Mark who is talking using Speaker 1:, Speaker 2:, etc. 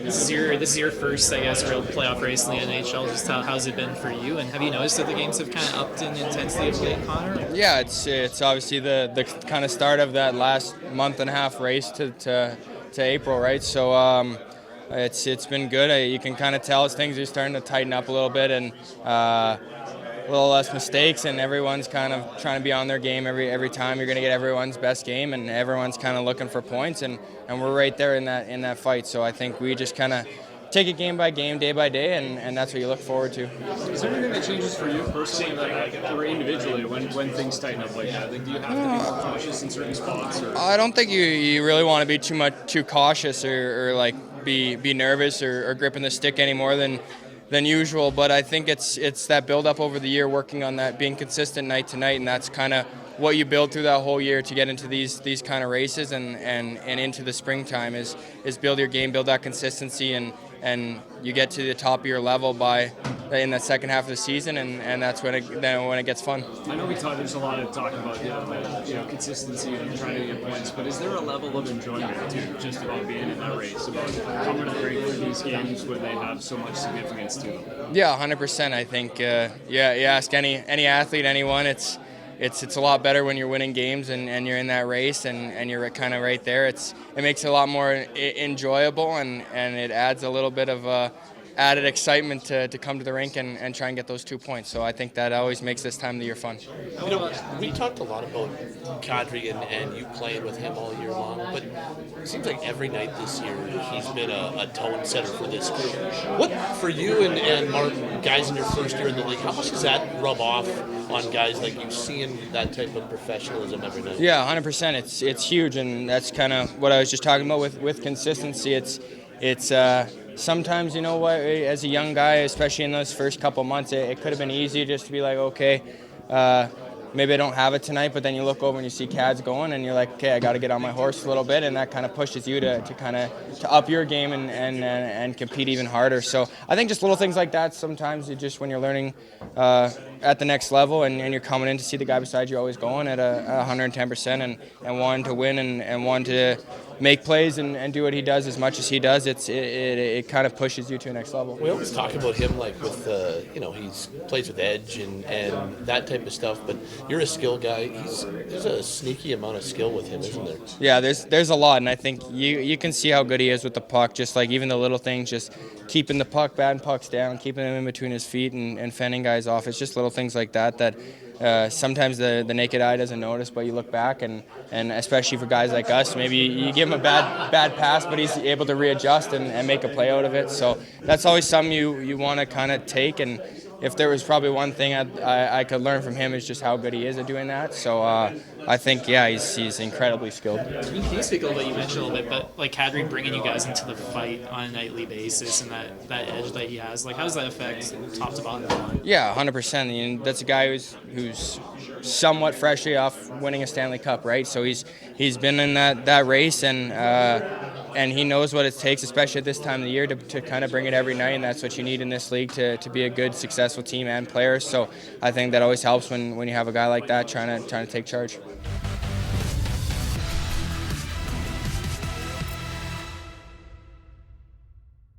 Speaker 1: This is your first, I guess, real playoff race in the NHL. Just how's it been for you? And have you noticed that the games have kind of upped in intensity of late, Connor?
Speaker 2: Yeah, it's obviously the kind of start of that last month and a half race to April, right? So it's been good. You can kind of tell as things are starting to tighten up a little bit and a little less mistakes, and everyone's kind of trying to be on their game every time. You're going to get everyone's best game, and everyone's kind of looking for points, and we're right there in that fight. So I think we just kind of take it game by game, day by day, and that's what you look forward to.
Speaker 3: Is there anything that changes for you personally, or individually, when things tighten up like that? Like, do you have to be more cautious in certain spots? Or?
Speaker 2: I don't think you really want to be too cautious or like be nervous or gripping the stick any more than usual. But I think it's that build up over the year, working on that, being consistent night to night, and that's kind of what you build through that whole year to get into these kind of races and into the springtime is build your game, build that consistency, and you get to the top of your level in the second half of the season, and that's when it gets fun.
Speaker 3: I know there's a lot of talk about consistency and trying to get points, but is there a level of enjoyment too, just about being in that race, about coming to break through these games when they have so much significance to them?
Speaker 2: Yeah, 100%. I think you ask any athlete, anyone, it's a lot better when you're winning games and you're in that race and you're kind of right there. It makes it a lot more enjoyable and it adds a little bit of added excitement to come to the rink and try and get those 2 points. So I think that always makes this time of the year fun.
Speaker 4: We talked a lot about Kadri and you playing with him all year long, but it seems like every night this year he's been a tone setter for this group. What, for you and Martin, guys in your first year in the league, how much does that rub off on guys like you seeing that type of professionalism every night?
Speaker 2: Yeah, 100%. It's huge, and that's kind of what I was just talking about with consistency. It's sometimes, you know what, as a young guy, especially in those first couple months, it could have been easy just to be like, okay, maybe I don't have it tonight, but then you look over and you see Cads going and you're like, okay, I got to get on my horse a little bit, and that kind of pushes you to up your game and compete even harder. So I think just little things like that sometimes, when you're learning at the next level and you're coming in to see the guy beside you always going at 110% and wanting to win and wanting to make plays and do what he does as much as he does, it kind of pushes you to the next level.
Speaker 4: We always talk about him like with he's plays with edge and that type of stuff, but you're a skill guy. There's a sneaky amount of skill with him, isn't there?
Speaker 2: Yeah, there's a lot, and I think you can see how good he is with the puck, just like even the little things, just keeping the puck, batting pucks down, keeping them in between his feet and fending guys off. It's just little things like that sometimes the naked eye doesn't notice, but you look back and especially for guys like us, maybe you give him a bad pass, but he's able to readjust and make a play out of it. So that's always something you want to kind of take, and if there was probably one thing I could learn from him is just how good he is at doing that. So I think, yeah, he's incredibly skilled.
Speaker 1: Can you speak a little bit, you mentioned a little bit, but like Kadri bringing you guys into the fight on a nightly basis and that edge that he has, like how does that affect top to bottom?
Speaker 2: Yeah, 100%. I mean, that's a guy who's somewhat freshly off winning a Stanley Cup, right? So he's been in that race and he knows what it takes, especially at this time of the year, to kind of bring it every night, and that's what you need in this league to be a good, successful team and player. So I think that always helps when you have a guy like that trying to take charge.